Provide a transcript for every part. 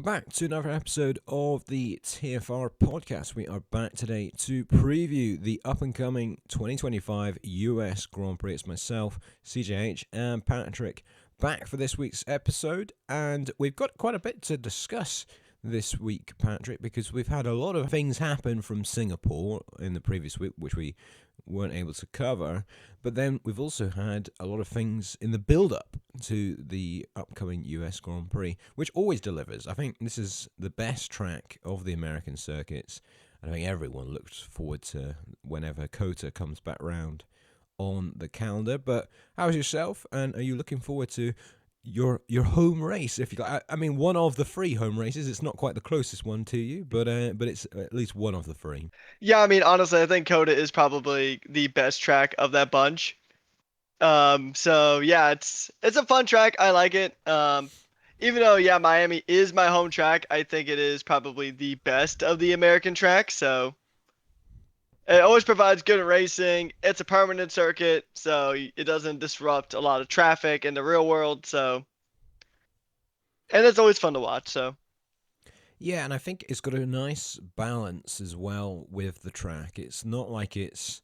back to another episode of the TFR podcast. We are back today to preview the up-and-coming 2025 US Grand Prix. It's myself, CJH, and Patrick back for this week's episode. And we've got quite a bit to discuss this week, Patrick, because we've had a lot of things happen from Singapore in the previous week, which we weren't able to cover. But then we've also had a lot of things in the build-up to the upcoming US Grand Prix, which always delivers. I think this is the best track of the American circuits. I think everyone looks forward to whenever COTA comes back round on the calendar. But how's yourself? And are you looking forward to your home race, if you like? I mean, one of the three home races. It's not quite the closest one to you, but it's at least one of the three. Yeah, I mean, honestly, I think COTA is probably the best track of that bunch. So yeah, it's a fun track. I like it. Even though Miami is my home track, I think it is probably the best of the American tracks. So it always provides good racing. It's a permanent circuit, so it doesn't disrupt a lot of traffic in the real world. So, and it's always fun to watch. So. Yeah, and I think it's got a nice balance as well with the track. It's not like it's,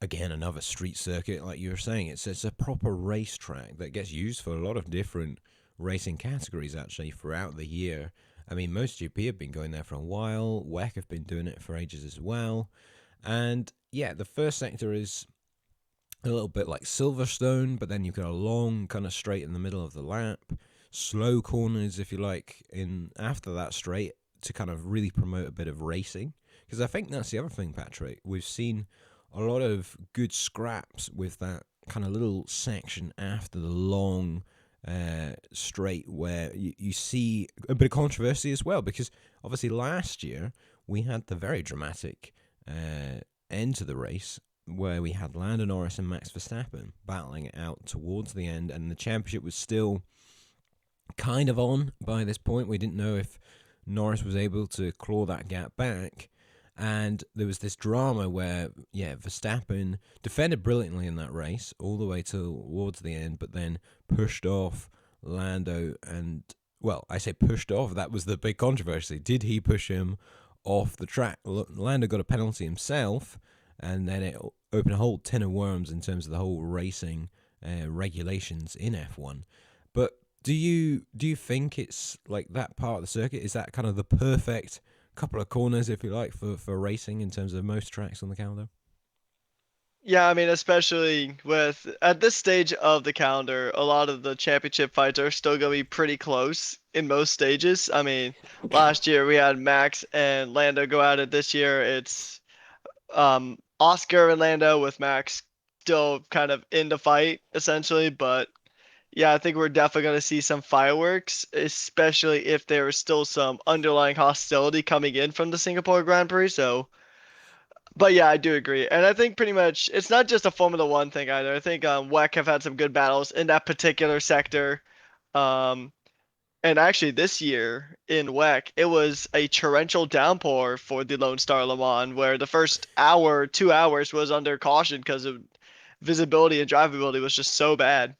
again, another street circuit like you were saying. It's a proper racetrack that gets used for a lot of different racing categories, actually, throughout the year. I mean, MotoGP have been going there for a while. WEC have been doing it for ages as well. And, yeah, the first sector is a little bit like Silverstone, but then you've got a long kind of straight in the middle of the lap. Slow corners, if you like, in after that straight to kind of really promote a bit of racing. Because I think that's the other thing, Patrick. We've seen a lot of good scraps with that kind of little section after the long straight where you see a bit of controversy as well. Because obviously last year we had the very dramatic end to the race where we had Lando Norris and Max Verstappen battling it out towards the end, and the championship was still kind of on by this point. We didn't know if Norris was able to claw that gap back, and there was this drama where Verstappen defended brilliantly in that race all the way towards the end, but then pushed off Lando. And well, I say pushed off, that was the big controversy. Did he push him off the track? Lando got a penalty himself, and then it opened a whole tin of worms in terms of the whole racing regulations in F1. But do you think it's like that part of the circuit? Is that kind of the perfect couple of corners, if you like, for racing in terms of most tracks on the calendar? Yeah, I mean, especially with at this stage of the calendar, a lot of the championship fights are still going to be pretty close in most stages. I mean, last year we had Max and Lando go at it. This year it's Oscar and Lando with Max still kind of in the fight essentially, but yeah, I think we're definitely going to see some fireworks, especially if there is still some underlying hostility coming in from the Singapore Grand Prix. So, but yeah, I do agree, and I think pretty much it's not just a Formula One thing either. I think WEC have had some good battles in that particular sector. Um, and actually, this year in WEC, it was a torrential downpour for the Lone Star Le Mans, where the first hour, 2 hours was under caution because of visibility and drivability was just so bad.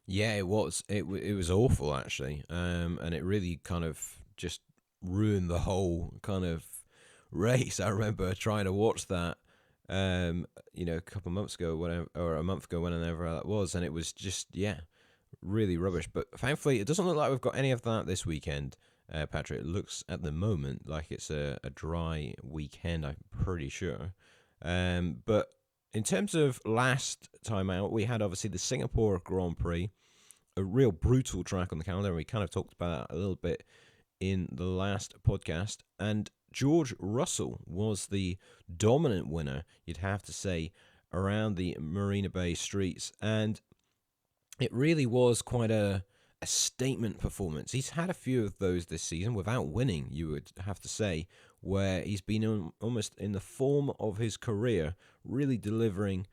Yeah, it was. It was awful, actually, and it really kind of just ruined the whole kind of race. I remember trying to watch that, a couple of months ago, whatever, or a month ago, whenever that was, and it was just really rubbish. But thankfully, it doesn't look like we've got any of that this weekend, Patrick. It looks at the moment like it's a dry weekend. I'm pretty sure, but in terms of last time out, we had obviously the Singapore Grand Prix, a real brutal track on the calendar. And we kind of talked about that a little bit in the last podcast. And George Russell was the dominant winner, you'd have to say, around the Marina Bay streets. And it really was quite a statement performance. He's had a few of those this season without winning, you would have to say, where he's been almost in the form of his career, really delivering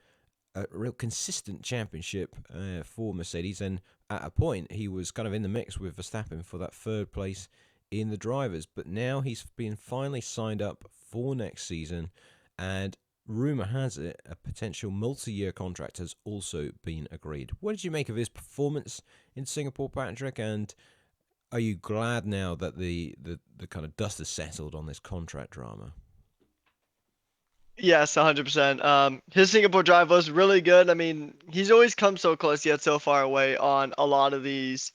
a real consistent championship for Mercedes. And at a point, he was kind of in the mix with Verstappen for that third place in the drivers. But now he's been finally signed up for next season, and rumor has it a potential multi-year contract has also been agreed. What did you make of his performance in Singapore, Patrick? And are you glad now that the kind of dust has settled on this contract drama? Yes, 100%. His Singapore drive was really good. I mean, he's always come so close yet so far away on a lot of these.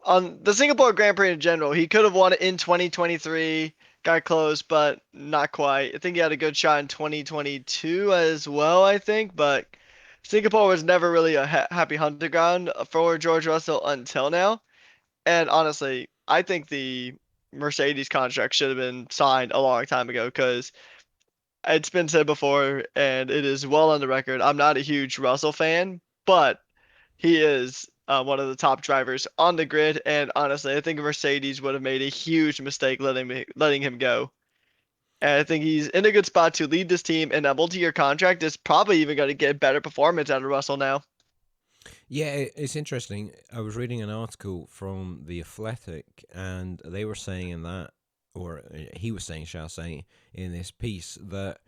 On the Singapore Grand Prix in general, he could have won it in 2023, got close, but not quite. I think he had a good shot in 2022 as well, I think, but Singapore was never really a happy hunting ground for George Russell until now. And honestly, I think the Mercedes contract should have been signed a long time ago because it's been said before, and it is well on the record. I'm not a huge Russell fan, but he is one of the top drivers on the grid. And honestly, I think Mercedes would have made a huge mistake letting him go. And I think he's in a good spot to lead this team, and a multi-year contract is probably even going to get better performance out of Russell now. Yeah, it's interesting. I was reading an article from The Athletic, and they were saying in that, or he was saying, shall I say, in this piece, that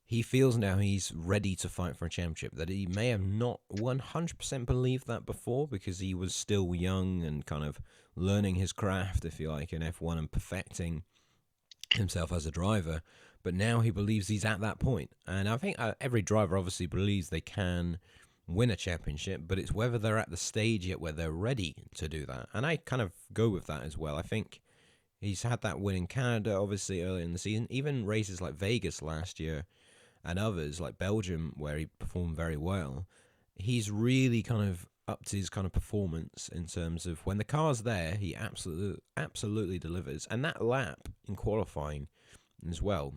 he feels now he's ready to fight for a championship. That he may have not 100% believed that before because he was still young and kind of learning his craft, if you like, in F1 and perfecting himself as a driver. But now he believes he's at that point. And I think every driver obviously believes they can win a championship, but it's whether they're at the stage yet where they're ready to do that. And I kind of go with that as well. I think he's had that win in Canada, obviously, earlier in the season. Even races like Vegas last year and others like Belgium, where he performed very well. He's really kind of upped his kind of performance in terms of when the car's there, he absolutely delivers. And that lap in qualifying as well,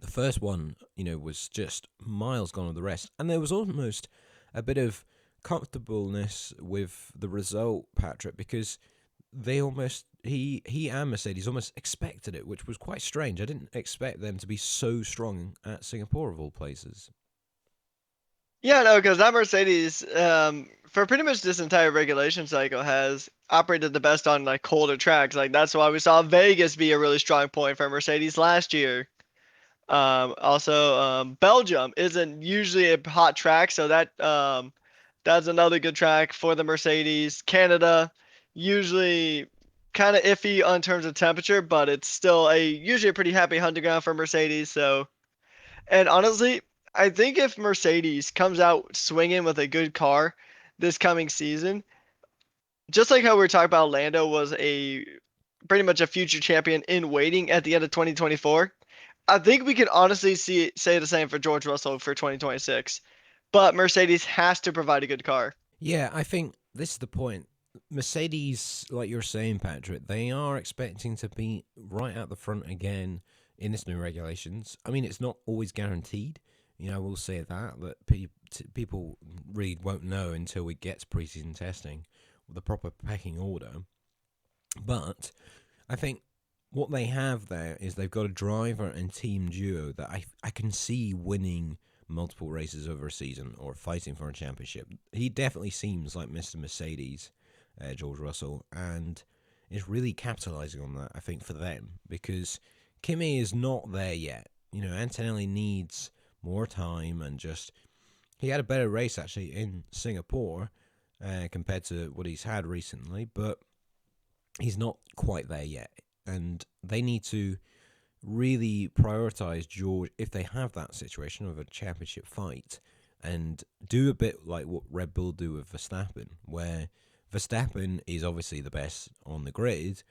the first one, was just miles gone of the rest. And there was almost a bit of comfortableness with the result, Patrick, because they almost he and Mercedes almost expected it, which was quite strange. I didn't expect them to be so strong at Singapore of all places. Yeah, no, because that Mercedes, for pretty much this entire regulation cycle, has operated the best on like colder tracks. Like that's why we saw Vegas be a really strong point for Mercedes last year. Also, Belgium isn't usually a hot track, so that's another good track for the Mercedes. Canada, usually kind of iffy on terms of temperature, but it's still a usually a pretty happy hunting ground for Mercedes. So, and honestly, I think if Mercedes comes out swinging with a good car this coming season, just like how we were talking about, Lando was a pretty much a future champion in waiting at the end of 2024. I think we can honestly say the same for George Russell for 2026. But Mercedes has to provide a good car. Yeah, I think this is the point. Mercedes, like you're saying, Patrick, they are expecting to be right at the front again in this new regulations. I mean, it's not always guaranteed. I will say that people really won't know until we get to preseason testing the proper pecking order. But I think what they have there is they've got a driver and team duo that I can see winning multiple races over a season or fighting for a championship. He definitely seems like Mr. Mercedes, George Russell, and is really capitalizing on that, I think, for them, because Kimi is not there yet. Antonelli needs more time, and he had a better race actually in Singapore compared to what he's had recently, but he's not quite there yet. And they need to really prioritize George if they have that situation of a championship fight and do a bit like what Red Bull do with Verstappen, where Verstappen is obviously the best on the grid,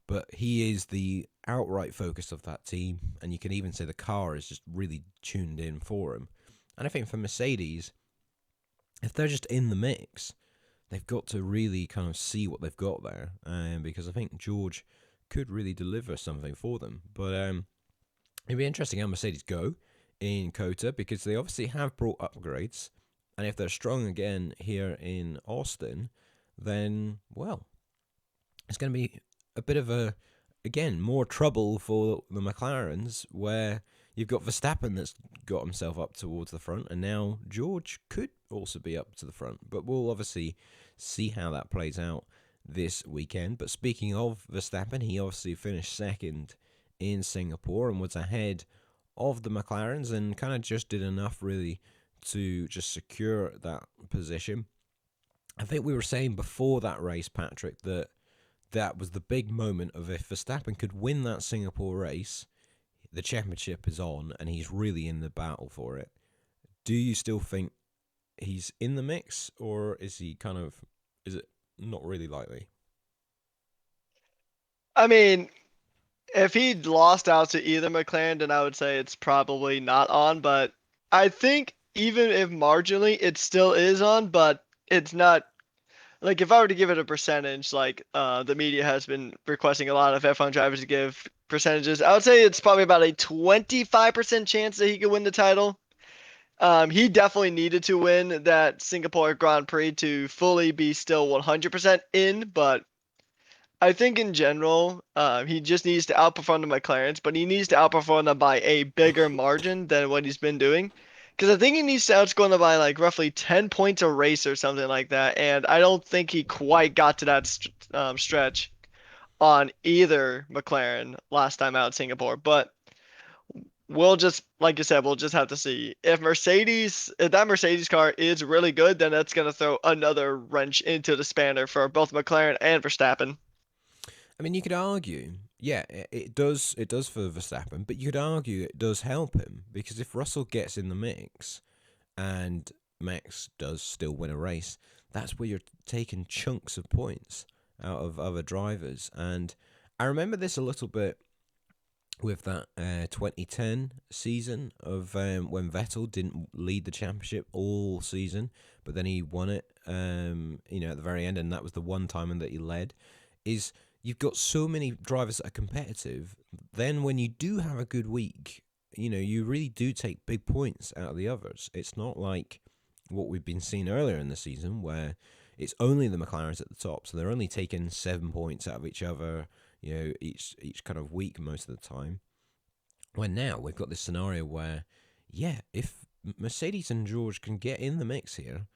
but he is the outright focus of that team, and you can even say the car is just really tuned in for him. And I think for Mercedes, if they're just in the mix, they've got to really kind of see what they've got there, because I think George could really deliver something for them. But it'd be interesting how Mercedes go in COTA, because they obviously have brought upgrades, and if they're strong again here in Austin, then, well, it's going to be a bit of again, more trouble for the McLarens, where you've got Verstappen that's got himself up towards the front, and now George could also be up to the front. But we'll obviously see how that plays out this weekend. But speaking of Verstappen, he obviously finished second in Singapore and was ahead of the McLarens and kind of just did enough really to just secure that position. I think we were saying before that race, Patrick, that that was the big moment of if Verstappen could win that Singapore race, the championship is on and he's really in the battle for it. Do you still think he's in the mix, or is he kind of, is it not really likely? I mean, if he'd lost out to either McLaren, then I would say it's probably not on. But I think even if marginally, it still is on, but it's not like if I were to give it a percentage, like the media has been requesting a lot of F1 drivers to give percentages, I would say it's probably about a 25% chance that he could win the title. He definitely needed to win that Singapore Grand Prix to fully be still 100% in, but I think in general, he just needs to outperform the McLarens, but he needs to outperform them by a bigger margin than what he's been doing. Because I think he needs to outscore them by like roughly 10 points a race or something like that. And I don't think he quite got to that stretch on either McLaren last time out in Singapore. But we'll just, like you said, we'll just have to see. If that Mercedes car is really good, then that's going to throw another wrench into the spanner for both McLaren and Verstappen. I mean, you could argue, yeah, it does. It does for Verstappen, but you could argue it does help him because if Russell gets in the mix and Max does still win a race, that's where you're taking chunks of points out of other drivers. And I remember this a little bit with that 2010 season of when Vettel didn't lead the championship all season, but then he won it. At the very end, and that was the one time that he led. Is you've got so many drivers that are competitive. Then when you do have a good week, you really do take big points out of the others. It's not like what we've been seeing earlier in the season where it's only the McLarens at the top, so they're only taking 7 points out of each other, each kind of week most of the time. When now we've got this scenario where, yeah, if Mercedes and George can get in the mix here,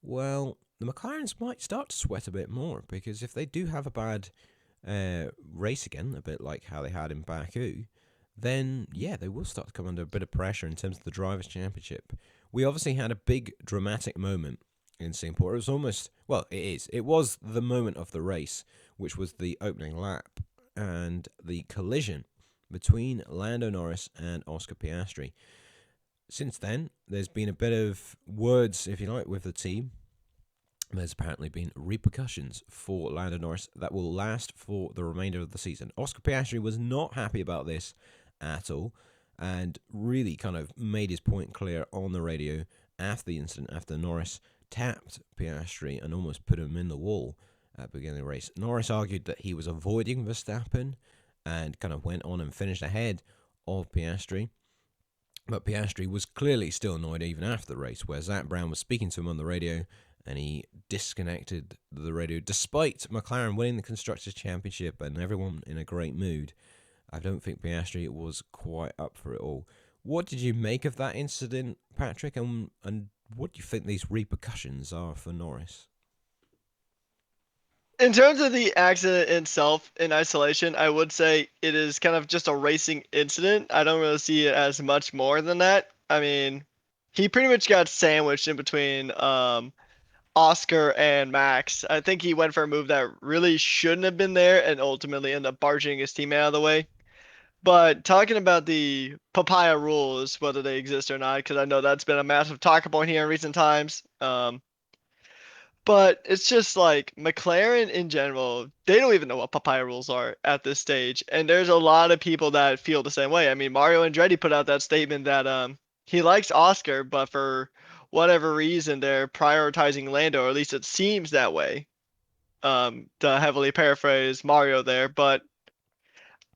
well, the McLarens might start to sweat a bit more because if they do have a bad race again, a bit like how they had in Baku, then yeah, they will start to come under a bit of pressure in terms of the Drivers' Championship. We obviously had a big dramatic moment in Singapore. It was almost, well, it was the moment of the race, which was the opening lap and the collision between Lando Norris and Oscar Piastri. Since then, there's been a bit of words, if you like, with the team. There's apparently been repercussions for Lando Norris that will last for the remainder of the season. Oscar Piastri was not happy about this at all and really kind of made his point clear on the radio after the incident, after Norris tapped Piastri and almost put him in the wall at the beginning of the race. Norris argued that he was avoiding Verstappen and kind of went on and finished ahead of Piastri. But Piastri was clearly still annoyed even after the race, where Zach Brown was speaking to him on the radio and he disconnected the radio despite McLaren winning the Constructors' Championship and everyone in a great mood. I don't think Piastri was quite up for it all. What did you make of that incident, Patrick, and what do you think these repercussions are for Norris? In terms of the accident itself in isolation, I would say it is kind of just a racing incident. I don't really see it as much more than that. I mean, he pretty much got sandwiched in between Oscar and Max. I think he went for a move that really shouldn't have been there and ultimately ended up barging his teammate out of the way. But talking about the Papaya rules, whether they exist or not, because I know that's been a massive talking point here in recent times. But it's just like McLaren in general, they don't even know what papaya rules are at this stage. And there's a lot of people that feel the same way. I mean, Mario Andretti put out that statement that he likes Oscar, but for whatever reason they're prioritizing Lando, or at least it seems that way. To heavily paraphrase Mario there. But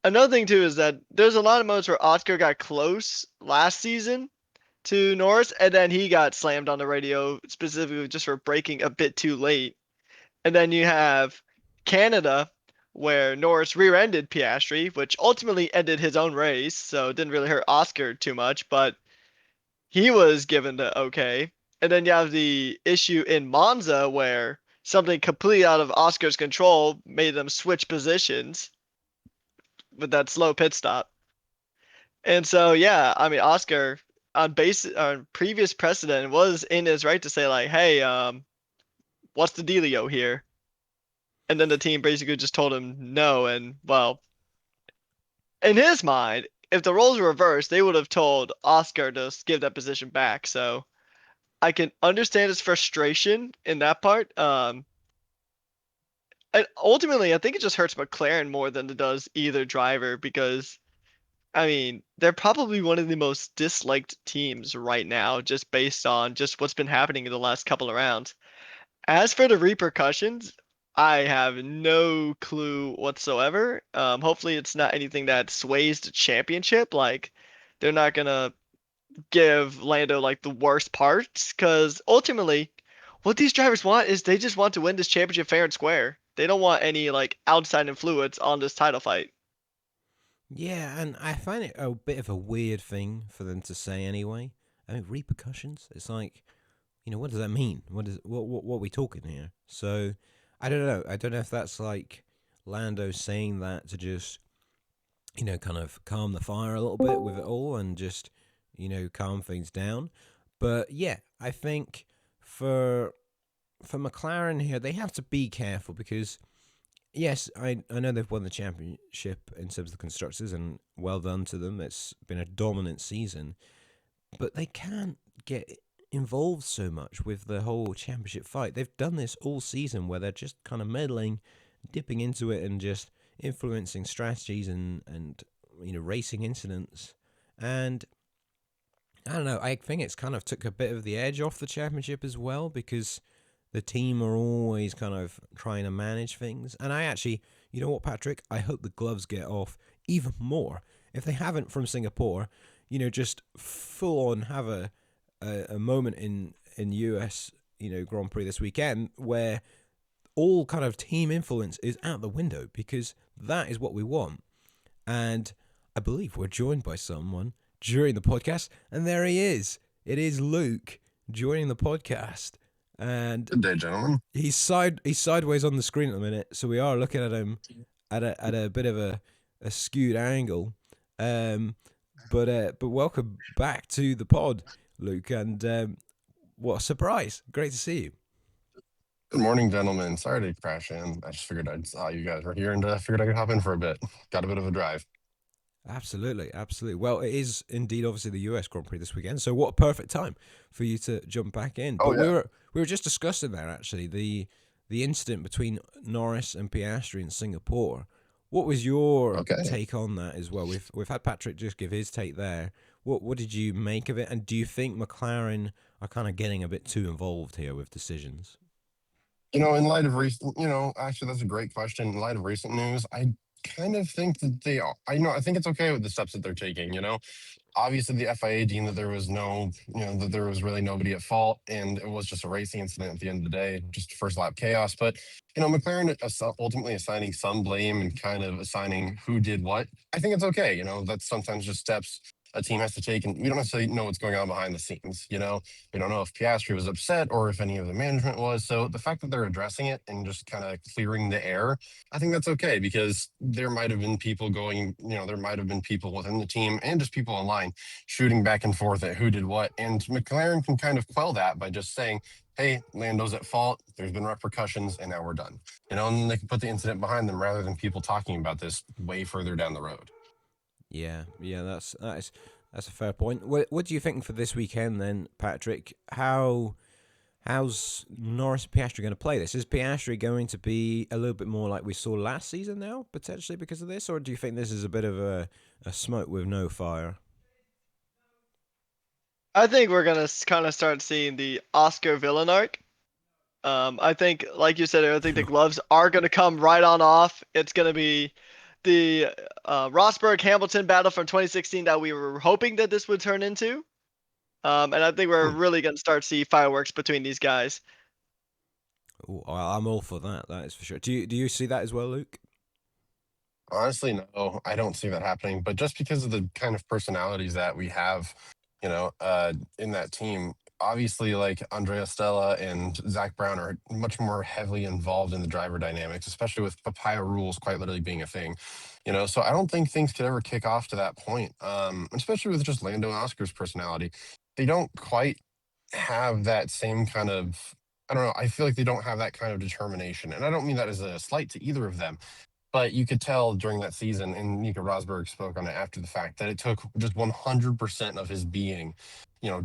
another thing too is that there's a lot of moments where Oscar got close last season to Norris, and then he got slammed on the radio specifically just for braking a bit too late. And then you have Canada, where Norris rear-ended Piastri, which ultimately ended his own race, so it didn't really hurt Oscar too much, but he was given the okay. And then you have the issue in Monza, where something completely out of Oscar's control made them switch positions with that slow pit stop. And so, yeah, I mean, Oscar on previous precedent was in his right to say like, hey, what's the dealio here? And then the team basically just told him no. And well, in his mind, if the roles were reversed, they would have told Oscar to give that position back. So I can understand his frustration in that part. And ultimately, I think it just hurts McLaren more than it does either driver because I mean, they're probably one of the most disliked teams right now, just based on just what's been happening in the last couple of rounds. As for the repercussions, I have no clue whatsoever. Hopefully, it's not anything that sways the championship. Like, they're not gonna give Lando like the worst parts, because ultimately, what these drivers want is they just want to win this championship fair and square. They don't want any like outside influence on this title fight. Yeah, and I find it a bit of a weird thing for them to say anyway. I mean, repercussions. It's like, what does that mean? What are we talking here? So, I don't know. I don't know if that's like Lando saying that to just kind of calm the fire a little bit with it all and just calm things down. But yeah, I think for McLaren here, they have to be careful because yes, I know they've won the championship in terms of the constructors, and well done to them. It's been a dominant season, but they can't get involved so much with the whole championship fight. They've done this all season where they're just kind of meddling, dipping into it, and just influencing strategies and racing incidents. And I don't know. I think it's kind of took a bit of the edge off the championship as well because the team are always kind of trying to manage things. And I actually, you know what, Patrick? I hope the gloves get off even more. If they haven't from Singapore, just full on have a moment in US, Grand Prix this weekend where all kind of team influence is out the window because that is what we want. And I believe we're joined by someone during the podcast, and there he is. It is Luke joining the podcast, and Good day, gentlemen. he's sideways on the screen at the minute, so we are looking at him at a bit of a skewed angle. But welcome back to the pod, Luke, and what a surprise! Great to see you. Good morning, gentlemen. Sorry to crash in. I just figured I saw you guys were here and figured I could hop in for a bit. Got a bit of a drive. Absolutely, absolutely. Well, it is indeed obviously the US Grand Prix this weekend, so what a perfect time for you to jump back in. Oh But we yeah. were just discussing there actually the incident between Norris and Piastri in Singapore. What was your Okay. take on that as well? We've had Patrick just give his take there. What did you make of it, and do you think McLaren are kind of getting a bit too involved here with decisions? In light of recent, actually, that's a great question. In light of recent news, I kind of think that they are. I think it's okay with the steps that they're taking. Obviously the FIA deemed that there was no, that there was really nobody at fault, and it was just a racing incident at the end of the day, just first lap chaos. But McLaren ultimately assigning some blame and kind of assigning who did what. I think it's okay. That's sometimes just steps a team has to take, and we don't necessarily know what's going on behind the scenes. We don't know if Piastri was upset or if any of the management was. So the fact that they're addressing it and just kind of clearing the air, I think that's okay because there might have been people going, there might have been people within the team and just people online shooting back and forth at who did what. And McLaren can kind of quell that by just saying, hey, Lando's at fault. There's been repercussions, and now we're done. And then they can put the incident behind them rather than people talking about this way further down the road. Yeah, yeah, that's a fair point. What do you think for this weekend then, Patrick? How's Norris Piastri going to play this? Is Piastri going to be a little bit more like we saw last season now, potentially because of this, or do you think this is a bit of a smoke with no fire? I think we're gonna kind of start seeing the Oscar villain arc. I think, like you said, I think the gloves are gonna come right on off. It's gonna be the Rosberg Hamilton battle from 2016 that we were hoping that this would turn into. And I think we're Hmm. really gonna start to see fireworks between these guys. Ooh, I'm all for that. That is for sure. Do you see that as well, Luke? Honestly, no, I don't see that happening. But just because of the kind of personalities that we have, in that team, obviously, like Andrea Stella and Zach Brown are much more heavily involved in the driver dynamics, especially with Papaya rules quite literally being a thing. So I don't think things could ever kick off to that point. Especially with just Lando and Oscar's personality, they don't quite have that same kind of I don't know. I feel like they don't have that kind of determination, and I don't mean that as a slight to either of them. But you could tell during that season, and Nico Rosberg spoke on it after the fact, that it took just 100% of his being,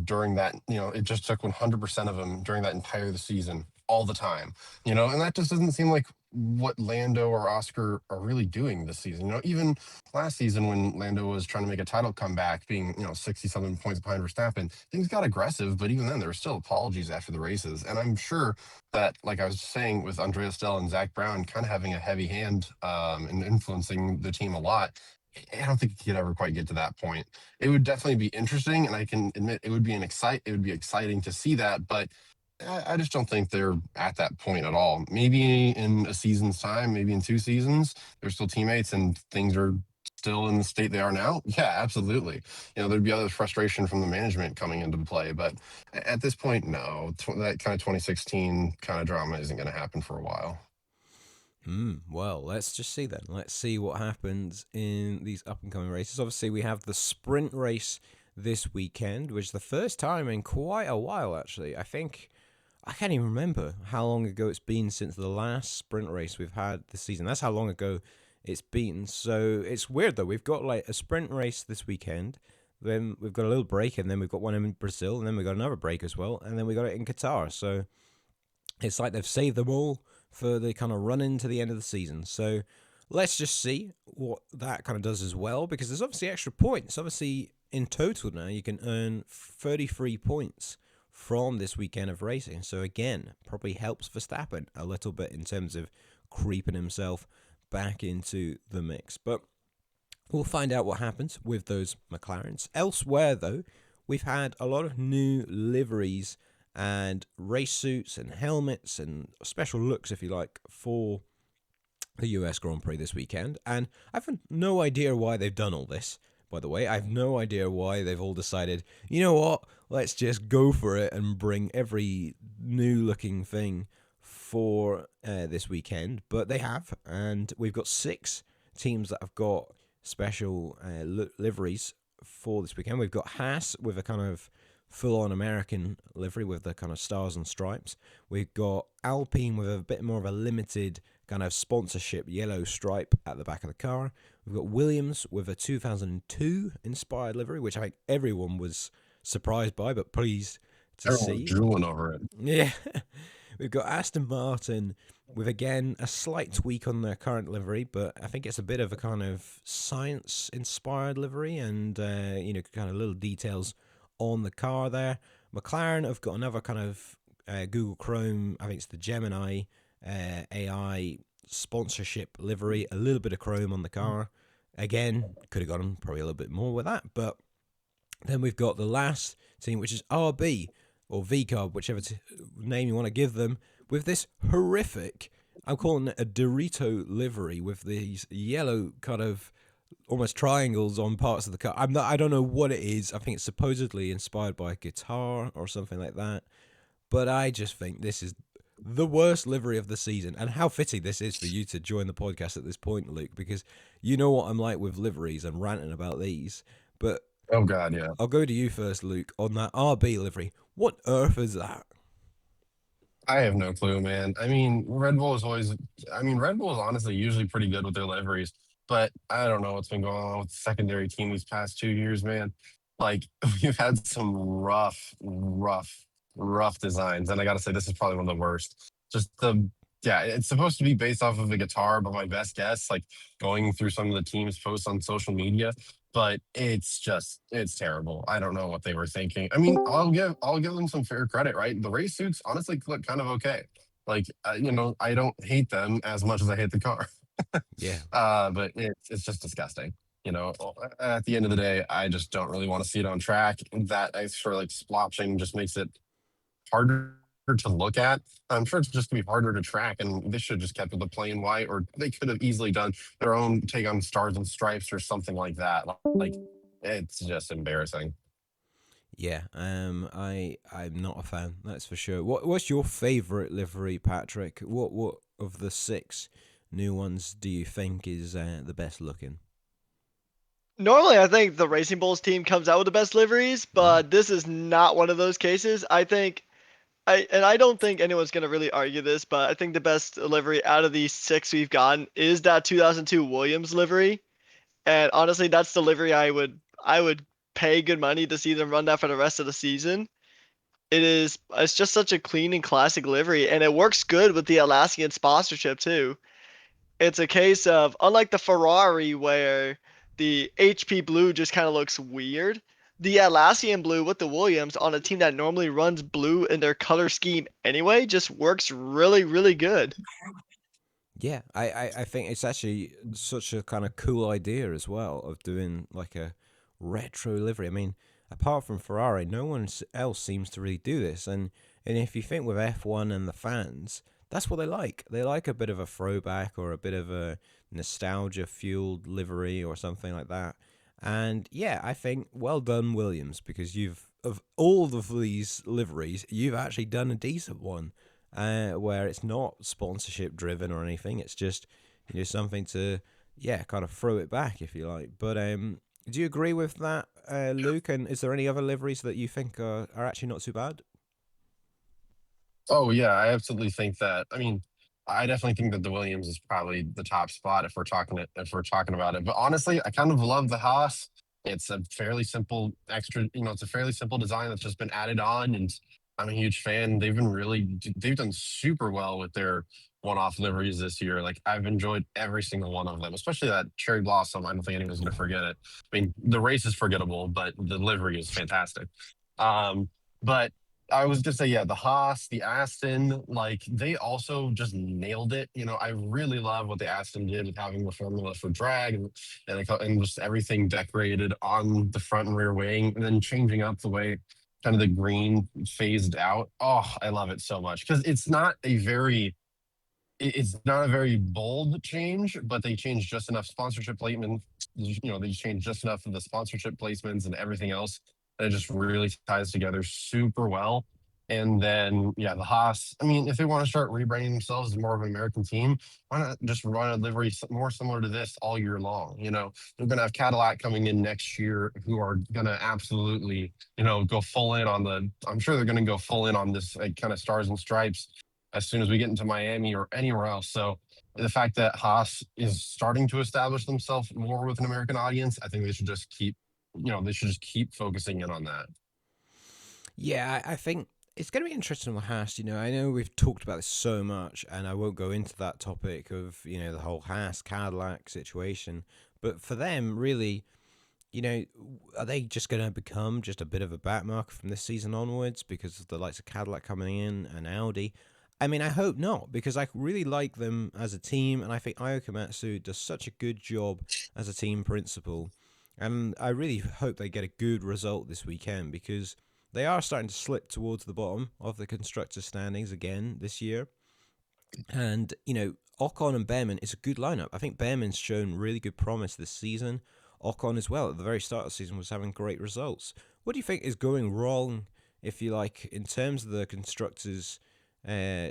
during that, it just took 100% of him during that entire season, all the time, and that just doesn't seem like what Lando or Oscar are really doing this season. Even last season when Lando was trying to make a title comeback, being, 60 something points behind Verstappen, things got aggressive, but even then there were still apologies after the races. And I'm sure that, like I was saying, with Andrea Stell and Zach Brown kind of having a heavy hand and influencing the team a lot, I don't think it could ever quite get to that point. It would definitely be interesting, and I can admit it would be exciting to see that, but I just don't think they're at that point at all. Maybe in a season's time, maybe in 2 seasons, they're still teammates and things are still in the state they are now. Yeah, absolutely. There'd be other frustration from the management coming into play, but at this point, no. That kind of 2016 kind of drama isn't going to happen for a while. Well, let's just see then. Let's see what happens in these up and coming races. Obviously, we have the sprint race this weekend, which is the first time in quite a while, actually. I can't even remember how long ago it's been since the last sprint race we've had this season. That's how long ago it's been. So it's weird, though. We've got like a sprint race this weekend, then we've got a little break, and then we've got one in Brazil, and then we've got another break as well, and then we got it in Qatar. So it's like they've saved them all for the kind of run into the end of the season. So let's just see what that kind of does as well, because there's obviously extra points. Obviously, in total now, you can earn 33 points from this weekend of racing. So again, probably helps Verstappen a little bit in terms of creeping himself back into the mix. But we'll find out what happens with those McLarens. Elsewhere, though, we've had a lot of new liveries and race suits and helmets and special looks, if you like, for the US Grand Prix this weekend. And I've no idea why they've done all this, by the way. I have no idea why they've all decided, you know what, let's just go for it and bring every new looking thing for this weekend. But they have, and we've got 6 teams that have got special liveries for this weekend. We've got Haas with a kind of full-on American livery with the kind of stars and stripes. We've got Alpine with a bit more of a limited kind of sponsorship yellow stripe at the back of the car. We've got Williams with a 2002 inspired livery, which I think everyone was surprised by, but pleased to Everyone's see. drooling over it. Yeah. We've got Aston Martin with, again, a slight tweak on their current livery, but I think it's a bit of a kind of science-inspired livery and, kind of little details on the car there. McLaren have got another kind of Google Chrome, I think it's the Gemini AI sponsorship livery, a little bit of chrome on the car. Again, could have gotten probably a little bit more with that, but then we've got the last team, which is RB or VCARB, whichever name you want to give them, with this horrific, I'm calling it a Dorito livery with these yellow kind of almost triangles on parts of the car. I don't know what it is. I think it's supposedly inspired by a guitar or something like that. But I just think this is the worst livery of the season. And how fitting this is for you to join the podcast at this point, Luke, because you know what I'm like with liveries and ranting about these. But oh god, yeah. I'll go to you first, Luke, on that RB livery. What earth is that? I have no clue, man. Red Bull is honestly usually pretty good with their liveries, but I don't know what's been going on with the secondary team these past 2 years, man. Like, we've had some rough designs, and I gotta say, this is probably one of the worst. Yeah, it's supposed to be based off of a guitar, but my best guess, like going through some of the team's posts on social media, but it's terrible. I don't know what they were thinking. I'll give them some fair credit, right? The race suits honestly look kind of okay. Like, I don't hate them as much as I hate the car. Yeah. But it's just disgusting. At the end of the day, I just don't really want to see it on track. That extra like splotching just makes it harder to look at. I'm sure it's just gonna be harder to track, and they should have just kept with the plain white, or they could have easily done their own take on stars and stripes or something like that. Like, it's just embarrassing. Yeah, I'm not a fan, that's for sure. What's your favorite livery, Patrick? What of the 6 new ones do you think is the best looking? Normally, I think the Racing Bulls team comes out with the best liveries, but this is not one of those cases. I think I don't think anyone's gonna really argue this, but I think the best livery out of these 6 we've gotten is that 2002 Williams livery. And honestly, that's the livery I would pay good money to see them run that for the rest of the season. It's just such a clean and classic livery, and it works good with the Atlassian sponsorship too. It's a case of, unlike the Ferrari where the HP blue just kind of looks weird, the Atlassian blue with the Williams on a team that normally runs blue in their color scheme anyway just works really, really good. Yeah, I think it's actually such a kind of cool idea as well of doing like a retro livery. I mean, apart from Ferrari, no one else seems to really do this. And if you think with F1 and the fans, that's what they like. They like a bit of a throwback or a bit of a nostalgia fueled livery or something like that. And yeah, I think well done, Williams, because you've of all of these liveries, you've actually done a decent one where it's not sponsorship driven or anything. It's just something to kind of throw it back if you like. But do you agree with that, Luke? And is there any other liveries that you think are actually not too bad? Oh yeah, I absolutely think that. I mean, I definitely think that the Williams is probably the top spot if we're talking about it. But honestly, I kind of love the Haas. It's a fairly simple extra, it's a fairly simple design that's just been added on, and I'm a huge fan. They've done super well with their one-off liveries this year. Like I've enjoyed every single one of them, especially that cherry blossom. I don't think anyone's going to forget it. I mean, the race is forgettable, but the livery is fantastic. But I was gonna say, yeah, the Haas, the Aston, like they also just nailed it. I really love what the Aston did with having the formula for drag and just everything decorated on the front and rear wing, and then changing up the way kind of the green phased out. Oh, I love it so much because it's not a very bold change, but they changed just enough sponsorship placement. They changed just enough of the sponsorship placements and everything else. And it just really ties together super well. And then, yeah, the Haas. I mean, if they want to start rebranding themselves as more of an American team, why not just run a livery more similar to this all year long? They're going to have Cadillac coming in next year who are going to absolutely, go full in on I'm sure they're going to go full in on this like, kind of stars and stripes as soon as we get into Miami or anywhere else. So the fact that Haas is starting to establish themselves more with an American audience, I think they should just keep focusing in on that. Yeah, I think it's going to be interesting with Haas. I know we've talked about this so much, and I won't go into that topic of the whole Haas Cadillac situation. But for them, really, are they just going to become just a bit of a backmarker from this season onwards because of the likes of Cadillac coming in and Audi? I mean, I hope not, because I really like them as a team, and I think Io Komatsu does such a good job as a team principal. And I really hope they get a good result this weekend because they are starting to slip towards the bottom of the constructors' standings again this year. And, Ocon and Behrman is a good lineup. I think Behrman's shown really good promise this season. Ocon as well, at the very start of the season, was having great results. What do you think is going wrong, if you like, in terms of the constructors'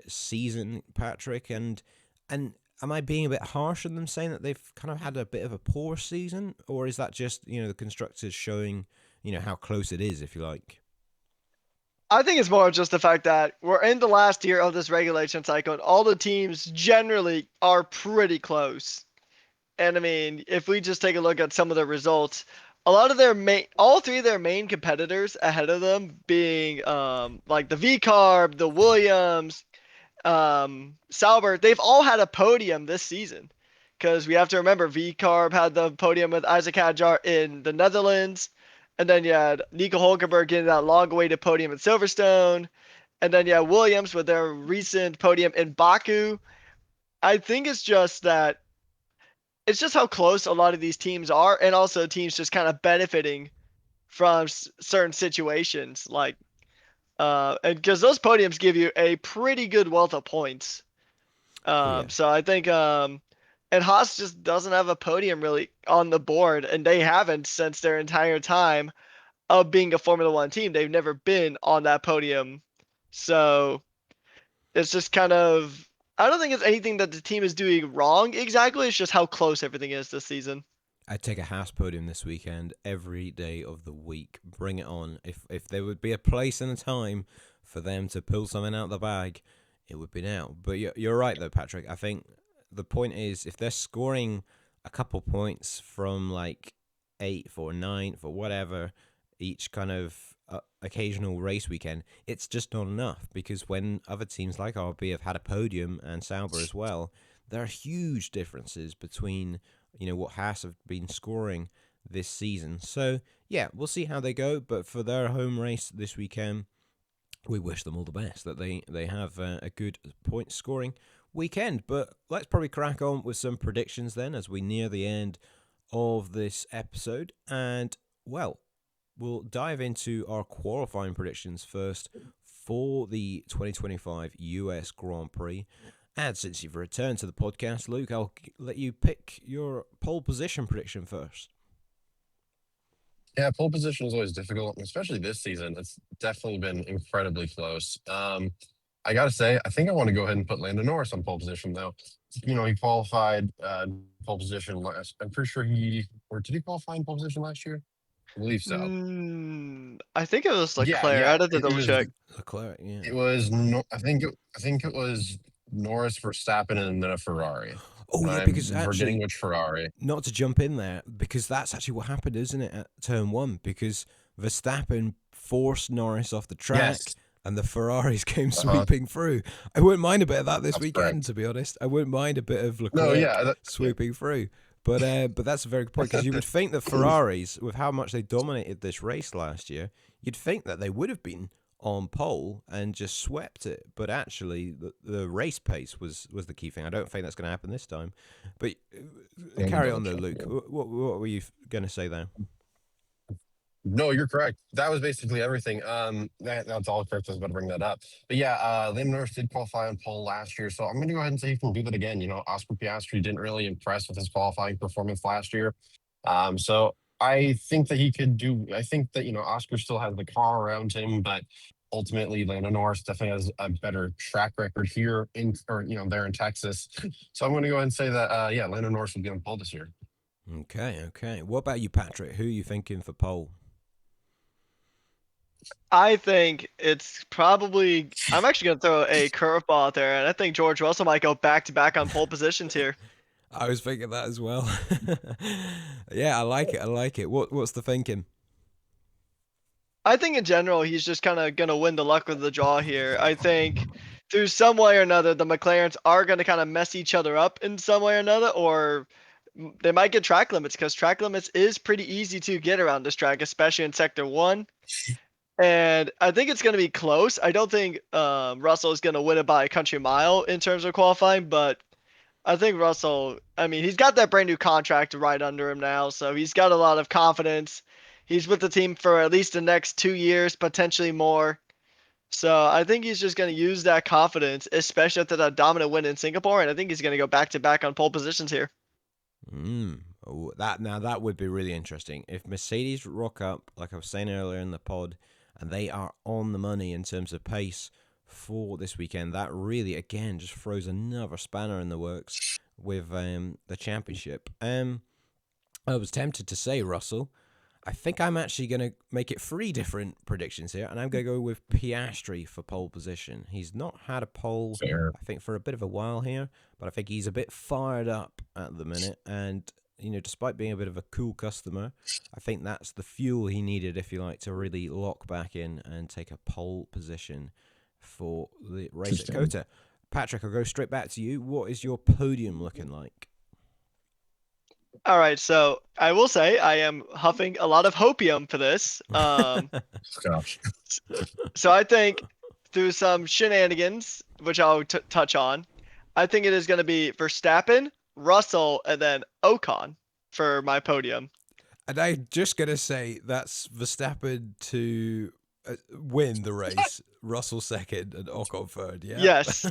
season, Patrick? And am I being a bit harsh on them saying that they've kind of had a bit of a poor season, or is that just the constructors showing how close it is, if you like? I think it's more just the fact that we're in the last year of this regulation cycle, and all the teams generally are pretty close. And I mean, if we just take a look at some of the results, all three of their main competitors ahead of them being like the V Carb, the Williams, Salbert, they've all had a podium this season. Because we have to remember, V Carb had the podium with Isaac Hadjar in the Netherlands. And then you had Nico Hulkenberg getting that long awaited podium at Silverstone. And then you had Williams with their recent podium in Baku. I think it's just how close a lot of these teams are, and also teams just kind of benefiting from certain situations, like and because those podiums give you a pretty good wealth of points. Oh yeah. So I think and Haas just doesn't have a podium really on the board, and they haven't since their entire time of being a Formula One team. They've never been on that podium, so it's just kind of. I don't think it's anything that the team is doing wrong exactly. It's just how close everything is this season. I'd take a Haas podium this weekend every day of the week. Bring it on. If there would be a place and a time for them to pull something out of the bag, it would be now. But you're right, though, Patrick. I think the point is if they're scoring a couple points from like 8th or 9th or whatever each kind of occasional race weekend, it's just not enough, because when other teams like RB have had a podium and Sauber as well, there are huge differences between what Haas have been scoring this season. So yeah, we'll see how they go, but for their home race this weekend, we wish them all the best, that they have a good point scoring weekend. But let's probably crack on with some predictions then as we near the end of this episode. And well, we'll dive into our qualifying predictions first for the 2025 US Grand Prix. And since you've returned to the podcast, Luke, I'll let you pick your pole position prediction first. Yeah, pole position is always difficult, especially this season. It's definitely been incredibly close. I gotta say, I think I want to go ahead and put Lando Norris on pole position, though. He qualified pole position last. I'm pretty sure did he qualify in pole position last year? I believe so. I think it was Yeah, Leclerc. yeah. I'd have to double check. Leclerc, yeah. It was no. I think it was Norris, Verstappen, and then a Ferrari. Oh, yeah, because I'm actually, forgetting which Ferrari. not to jump in there, because that's actually what happened, isn't it, at turn 1? Because Verstappen forced Norris off the track, Yes. and the Ferraris came sweeping through. I wouldn't mind a bit of that this That's weekend, correct. to be honest. I wouldn't mind a bit of Leclerc No, yeah, swooping through. But that's a very good point, because you would think the Ferraris, with how much they dominated this race last year, you'd think that they would have been on pole and just swept it. But actually, the race pace was the key thing. I don't think that's going to happen this time. But carry on, though, Luke. What were you going to say there? No, you're correct. That was basically everything. That's all correct. I was about to bring that up. But yeah, Lando Norris did qualify on pole last year, so I'm going to go ahead and say he can do that again. Oscar Piastri didn't really impress with his qualifying performance last year. So I think that he could do. I think that Oscar still has the car around him, but ultimately Lando Norris definitely has a better track record here there in Texas. So I'm going to go ahead and say that yeah, Lando Norris will be on pole this year. Okay. What about you, Patrick? Who are you thinking for pole? I think it's probably. I'm actually going to throw a curveball out there, and I think George Russell might go back to back on pole positions here. I was thinking that as well. Yeah, I like it. What's the thinking? I think in general, he's just kind of going to win the luck of the draw here. I think through some way or another, the McLarens are going to kind of mess each other up in some way or another, or they might get track limits, because track limits is pretty easy to get around this track, especially in Sector 1. And I think it's going to be close. I don't think Russell is going to win it by a country mile in terms of qualifying, but I think Russell, I mean, he's got that brand new contract right under him now, so he's got a lot of confidence. He's with the team for at least the next 2 years, potentially more. So I think he's just going to use that confidence, especially after that dominant win in Singapore, and I think he's going to go back to back on pole positions here. That would be really interesting if Mercedes rock up, like I was saying earlier in the pod, and they are on the money in terms of pace for this weekend. That really, again, just throws another spanner in the works with the championship. I was tempted to say Russell. I think I'm actually going to make it 3 different predictions here, and I'm going to go with Piastri for pole position. He's not had a pole, Fair. I think, for a bit of a while here, but I think he's a bit fired up at the minute, and despite being a bit of a cool customer, I think that's the fuel he needed, if you like, to really lock back in and take a pole position for the race at COTA. Patrick, I'll go straight back to you. What is your podium looking like? All right, so I will say I am huffing a lot of hopium for this. Gosh. So I think through some shenanigans, which I'll touch on, I think it is going to be Verstappen, Russell, and then Ocon for my podium. And I'm just going to say that's Verstappen to win the race, Russell second, and Ocon third, yeah? Yes.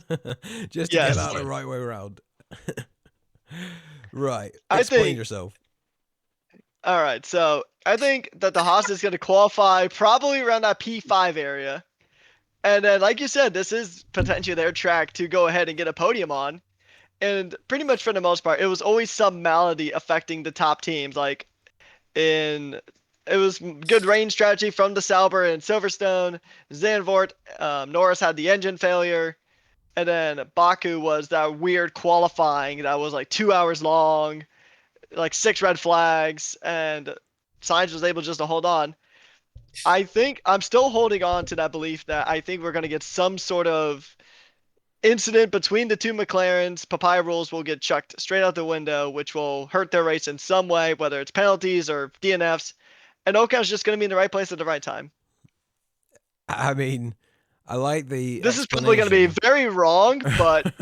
Just to get that the right way around. Right. Explain yourself. All right, so I think that the Haas is going to qualify probably around that P5 area. And then, like you said, this is potentially their track to go ahead and get a podium on. And pretty much for the most part, it was always some malady affecting the top teams. Like in it was good range strategy from the Sauber and Silverstone. Zandvoort, Norris had the engine failure. And then Baku was that weird qualifying that was like 2 hours long, like 6 red flags, and Sainz was able just to hold on. I think I'm still holding on to that belief that I think we're going to get some sort of incident between the two McLarens. Papaya rules will get chucked straight out the window, which will hurt their race in some way, whether it's penalties or DNFs. And Ocon's just going to be in the right place at the right time. I mean, I like the This is probably going to be very wrong, but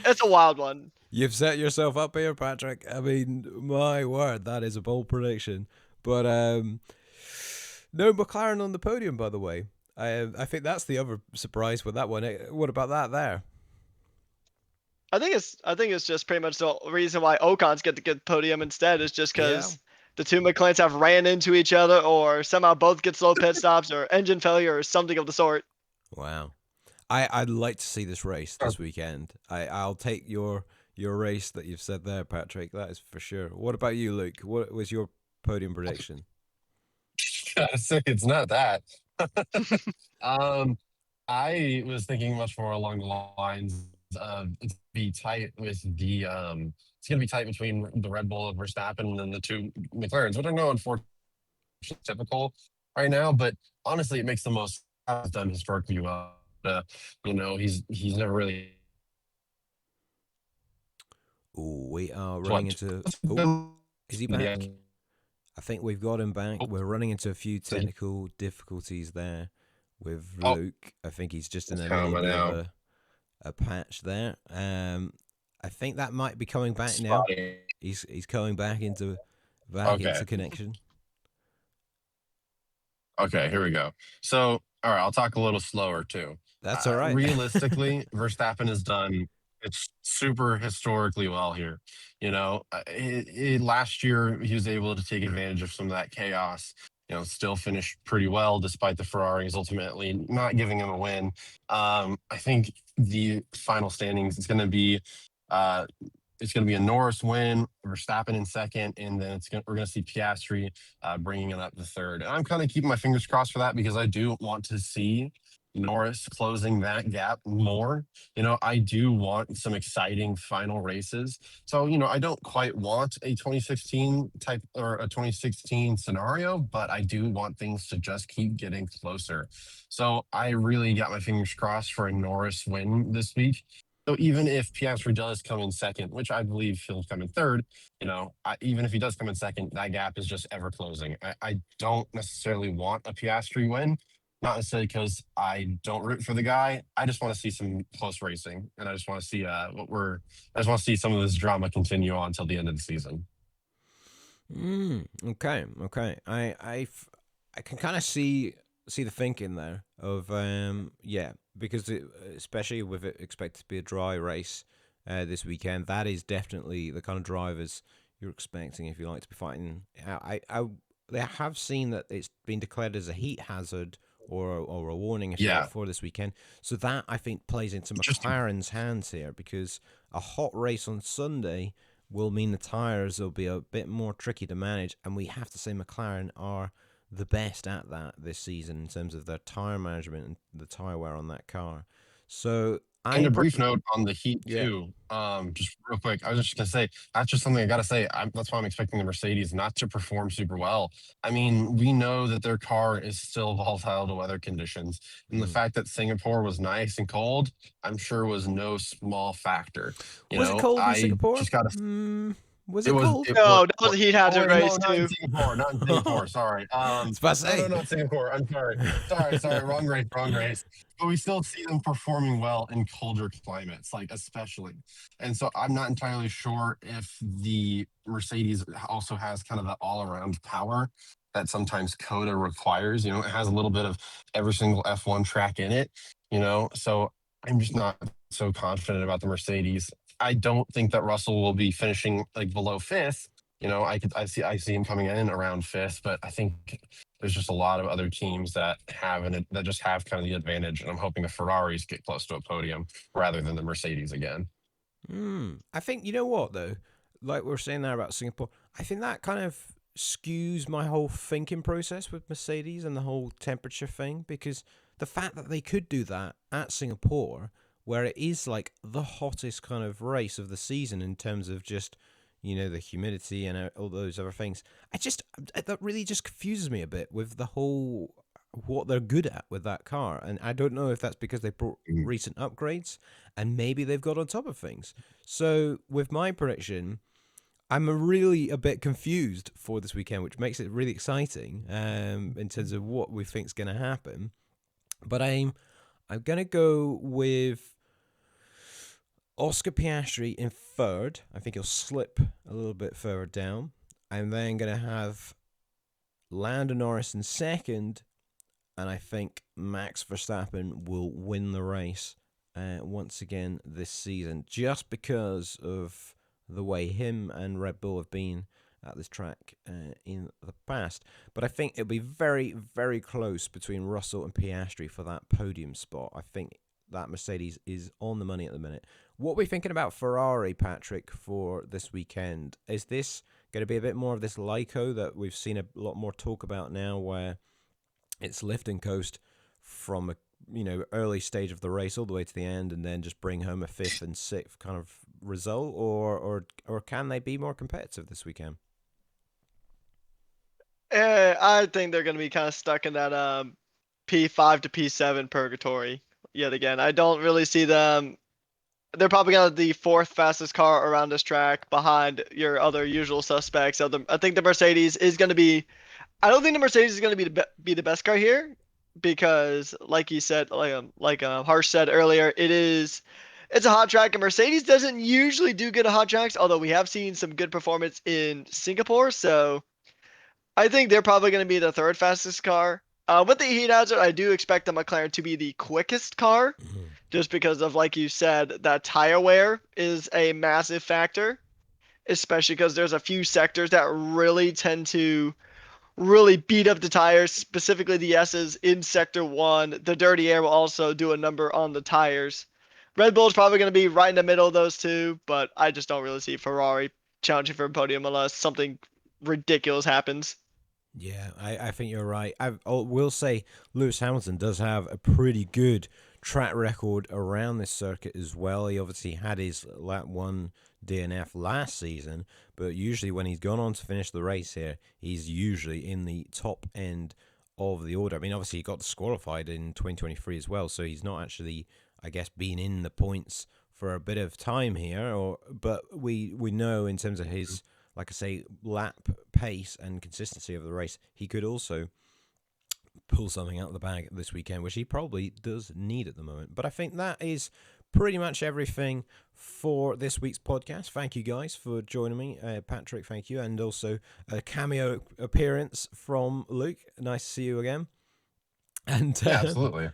it's a wild one. You've set yourself up here, Patrick. I mean, my word, that is a bold prediction. But no McLaren on the podium, by the way. I think that's the other surprise with that one. What about that there? I think it's just pretty much the reason why Ocon's get the good podium instead is just because the two McLarens have ran into each other, or somehow both get slow pit stops, or engine failure, or something of the sort. Wow, I'd like to see this race this weekend. I'll take your race that you've said there, Patrick. That is for sure. What about you, Luke? What was your podium prediction? Gotta say, it's not that. I was thinking much more along the lines of it's be tight with the it's gonna be tight between the Red Bull of Verstappen and the two McLarens, which I know unfortunately is typical right now, but honestly it makes the most done historically well. He's never really We are running into is he back? I think we've got him back. We're running into a few technical difficulties there with Luke. I think he's just in a little bit of a patch there. I think that might be coming back now. He's coming back into connection. Okay, here we go. So, all right, I'll talk a little slower too. That's all right. Realistically, Verstappen has done it's super historically well here. Last year he was able to take advantage of some of that chaos. Still finished pretty well despite the Ferraris ultimately not giving him a win. I think the final standings is going to be a Norris win, Verstappen in second, and then we're going to see Piastri bringing it up to third. And I'm kind of keeping my fingers crossed for that because I do want to see Norris closing that gap more. I do want some exciting final races. So, I don't quite want a 2016 type or a 2016 scenario, but I do want things to just keep getting closer. So I really got my fingers crossed for a Norris win this week. So even if Piastri does come in second, which I believe he'll come in third, even if he does come in second, that gap is just ever closing. I don't necessarily want a Piastri win. Not necessarily because I don't root for the guy. I just want to see some close racing, and I just want to see I just want to see some of this drama continue on until the end of the season. Okay. I can kind of see the thinking there of because especially with it expected to be a dry race this weekend, that is definitely the kind of drivers you're expecting if you like to be fighting. They have seen that it's been declared as a heat hazard or a warning if you like for this weekend. So that I think plays into McLaren's hands here because a hot race on Sunday will mean the tires will be a bit more tricky to manage, and we have to say McLaren are the best at that this season in terms of their tire management and the tire wear on that car. So and a brief note on the heat too. Just real quick, I was just gonna say that's just something I gotta say. That's why I'm expecting the Mercedes not to perform super well. I mean, we know that their car is still volatile to weather conditions, and the fact that Singapore was nice and cold, I'm sure was no small factor. Was it cold in Singapore? Was it cold? No, that was a heat hazard race too. Not in Singapore. Sorry. No, not Singapore. I'm sorry. Sorry. Wrong race. But we still see them performing well in colder climates, like especially. And so I'm not entirely sure if the Mercedes also has kind of the all-around power that sometimes COTA requires. It has a little bit of every single F1 track in it. So I'm just not so confident about the Mercedes. I don't think that Russell will be finishing like below fifth. I see him coming in around fifth, but I think there's just a lot of other teams that just have kind of the advantage, and I'm hoping the Ferraris get close to a podium rather than the Mercedes again. I think you know what though, like we were saying there about Singapore, I think that kind of skews my whole thinking process with Mercedes and the whole temperature thing, because the fact that they could do that at Singapore, where it is like the hottest kind of race of the season in terms of just, the humidity and all those other things. That really just confuses me a bit with the whole what they're good at with that car. And I don't know if that's because they brought recent upgrades and maybe they've got on top of things. So with my prediction, I'm really a bit confused for this weekend, which makes it really exciting in terms of what we think is going to happen. But I'm going to go with Oscar Piastri in third. I think he'll slip a little bit further down. I'm then going to have Lando Norris in second. And I think Max Verstappen will win the race once again this season, just because of the way him and Red Bull have been at this track in the past. But I think it'll be very, very close between Russell and Piastri for that podium spot. I think that Mercedes is on the money at the minute. What are we thinking about Ferrari, Patrick, for this weekend? Is this going to be a bit more of this Lyco that we've seen a lot more talk about now, where it's lift and coast from a early stage of the race all the way to the end, and then just bring home a fifth and sixth kind of result, or can they be more competitive this weekend? I think they're going to be kind of stuck in that P5 to P7 purgatory yet again. I don't really see them. They're probably going to have the fourth fastest car around this track behind your other usual suspects. I think the Mercedes is going to be. I don't think the Mercedes is going to be the best car here, because, like you said, like Harsh said earlier, it's a hot track, and Mercedes doesn't usually do good at hot tracks. Although we have seen some good performance in Singapore, so I think they're probably going to be the third fastest car. With the heat hazard, I do expect the McLaren to be the quickest car, just because of, like you said, that tire wear is a massive factor, especially because there's a few sectors that really tend to really beat up the tires, specifically the S's in Sector 1. The dirty air will also do a number on the tires. Red Bull's probably going to be right in the middle of those two, but I just don't really see Ferrari challenging for a podium unless something ridiculous happens. Yeah, I think you're right. I will say Lewis Hamilton does have a pretty good track record around this circuit as well. He obviously had his lap 1 DNF last season, but usually when he's gone on to finish the race here, he's usually in the top end of the order. I mean, obviously he got disqualified in 2023 as well, so he's not actually, I guess, been in the points for a bit of time here. But we know in terms of his, like I say, lap pace and consistency of the race, he could also pull something out of the bag this weekend, which he probably does need at the moment. But I think that is pretty much everything for this week's podcast. Thank you guys for joining me. Patrick, thank you. And also a cameo appearance from Luke. Nice to see you again. And Yeah, absolutely.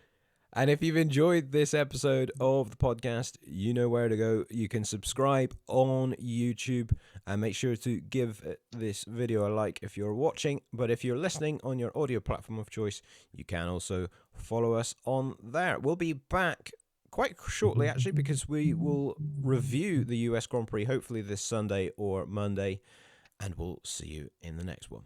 And if you've enjoyed this episode of the podcast, you know where to go. You can subscribe on YouTube and make sure to give this video a like if you're watching. But if you're listening on your audio platform of choice, you can also follow us on there. We'll be back quite shortly, actually, because we will review the US Grand Prix, hopefully this Sunday or Monday. And we'll see you in the next one.